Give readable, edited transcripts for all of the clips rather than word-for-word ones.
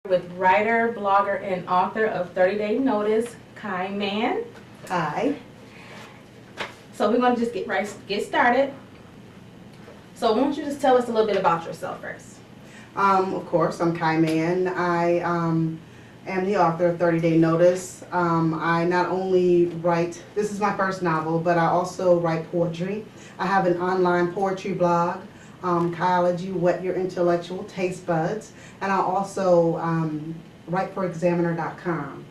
With writer, blogger, and author of 30 Day Notice, Kai Mann. Hi. So we're going to just get started. So why don't you just tell us a little bit about yourself first? Of course, I'm Kai Mann. I am the author of 30 Day Notice. I not only write, this is my first novel, but I also write poetry. I have an online poetry blog, Kaiology, Whet Your Intellectual Taste Buds, and I also write for Examiner.com.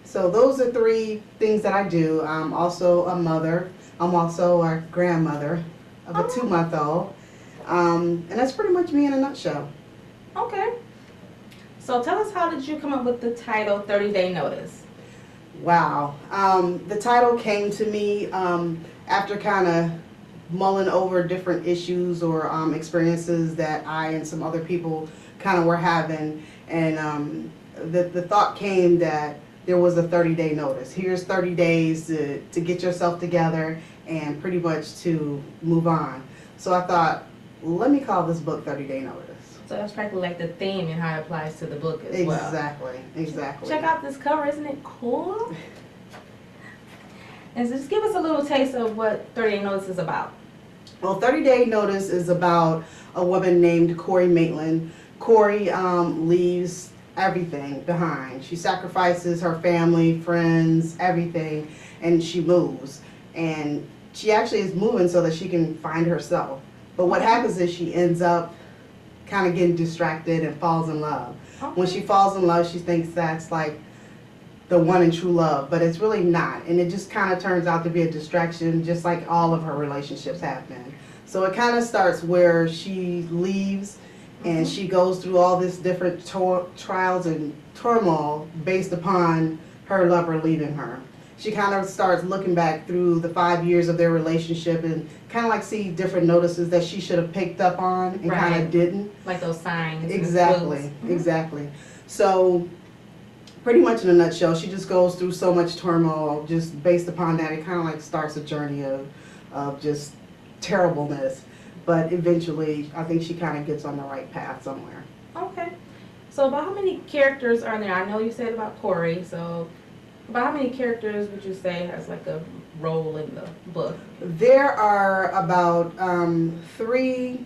So those are three things that I do. I'm also a mother. I'm also a grandmother of a 2-month-old. And that's pretty much me in a nutshell. Okay. So tell us, how did you come up with the title 30 Day Notice? Wow. The title came to me after kind of mulling over different issues or experiences that I and some other people kind of were having. And the thought came that there was a 30-day notice. Here's 30 days to get yourself together and pretty much to move on. So I thought, let me call this book 30 Day Notice. So that's practically like the theme and how it applies to the book as well. Exactly. Check out this cover, isn't it cool? And so just give us a little taste of what 30 Day Notice is about. Well, 30 Day Notice is about a woman named Corey Maitland. Corey leaves everything behind. She sacrifices her family, friends, everything, and she moves. And she actually is moving so that she can find herself. But what happens is she ends up kind of getting distracted and falls in love. When she falls in love, she thinks that's like the one and true love, but it's really not. And it just kind of turns out to be a distraction, just like all of her relationships have been. So it kind of starts where she leaves and she goes through all this different trials and turmoil based upon her lover leaving her. She kind of starts looking back through the 5 years of their relationship and kind of like see different notices that she should have picked up on and kind of didn't. Like those signs. Exactly. So pretty much in a nutshell, she just goes through so much turmoil just based upon that. It kind of like starts a journey of just terribleness. But eventually, I think she kind of gets on the right path somewhere. Okay. So about how many characters are there? I know you said about Corey, so about how many characters would you say has like a role in the book? There are about 3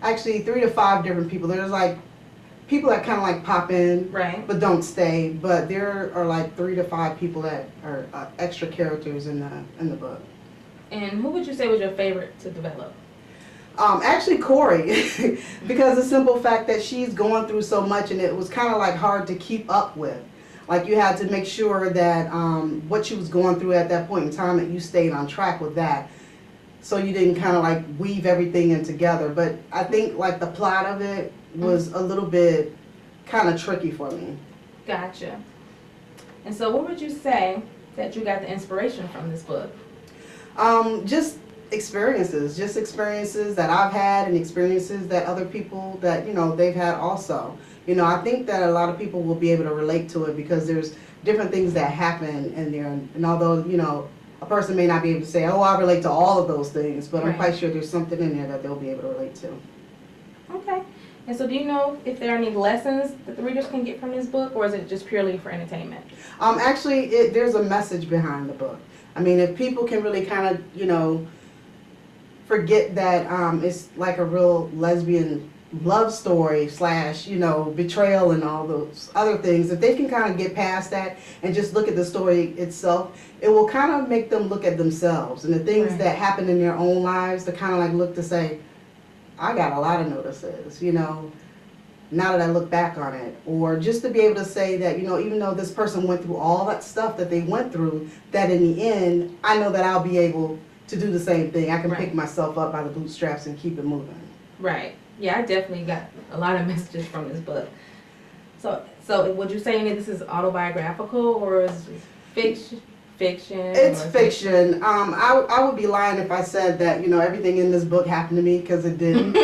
to 5 different people. There's like people that kind of like pop in, right, but don't stay. But there are like 3 to 5 people that are extra characters in the book. And who would you say was your favorite to develop? Actually Corey, because the simple fact that she's going through so much and it was kind of like hard to keep up with. Like you had to make sure that what she was going through at that point in time, that you stayed on track with that. So you didn't kind of like weave everything in together. But I think like the plot of it was a little bit kind of tricky for me. Gotcha. And so what would you say that you got the inspiration from this book? Just experiences that I've had and experiences that other people that, they've had also. I think that a lot of people will be able to relate to it because there's different things that happen in there. And although, a person may not be able to say, oh, I relate to all of those things, but I'm quite sure there's something in there that they'll be able to relate to. Okay. And so do you know if there are any lessons that the readers can get from this book, or is it just purely for entertainment? Actually, there's a message behind the book. I mean, if people can really kind of, forget that it's like a real lesbian love story / betrayal and all those other things, if they can kind of get past that and just look at the story itself, it will kind of make them look at themselves and the things that happen in their own lives, to kind of like look to say, I got a lot of notices, now that I look back on it. Or just to be able to say that, even though this person went through all that stuff that they went through, that in the end, I know that I'll be able to do the same thing. I can pick myself up by the bootstraps and keep it moving. Right. Yeah, I definitely got a lot of messages from this book. So would you say any of this is autobiographical, or is it fiction? It's fiction. I would be lying if I said that, everything in this book happened to me, because it didn't.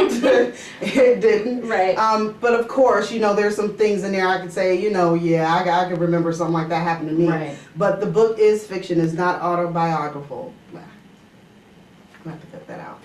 It didn't. Right. But of course, there's some things in there I could say, I could remember something like that happened to me. Right. But the book is fiction. It's not autobiographical. I'm going to have to cut that out.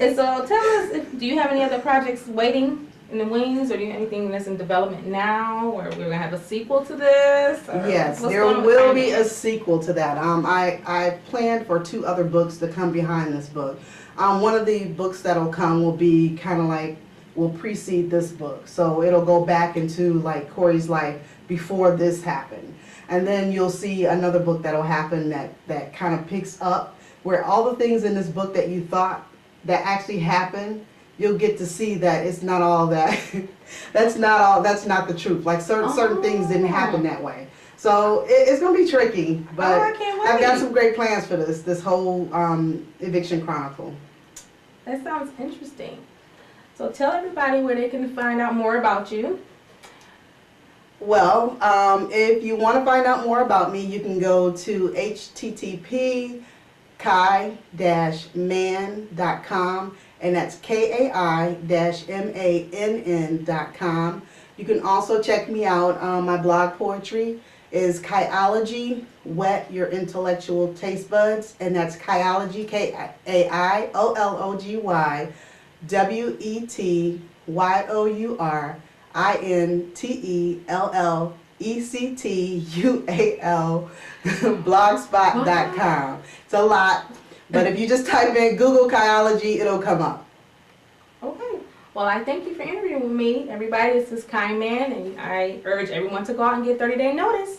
And so tell us, do you have any other projects waiting in the wings, or do you have anything that's in development now, or we're gonna have a sequel to this? Or Yes, what's there going on with will Kai be Mann? a sequel to that. I planned for 2 other books to come behind this book. One of the books that'll come will be kind of like, will precede this book. So it'll go back into like Corey's life before this happened. And then you'll see another book that'll happen that kind of picks up where all the things in this book that you thought that actually happened, you'll get to see that it's not all that. That's not the truth. Like certain things didn't happen that way. So it's gonna be tricky, but Oh, I can't I've got wait. some great plans for this whole eviction chronicle. That sounds interesting. So tell everybody where they can find out more about you. Well, if you want to find out more about me, you can go to http://kai-mann.com, and that's KAI-MANN.com. You can also check me out. My blog poetry is Kaiology, Wet Your Intellectual Taste Buds, and that's Kaiology, KaiologyKaimantellectual blogspot.com. It's a lot, but if you just type in Google Kaiology, it'll come up. Okay. Well, I thank you for interviewing with me. Everybody, this is Kai Mann, and I urge everyone to go out and get 30-day notice.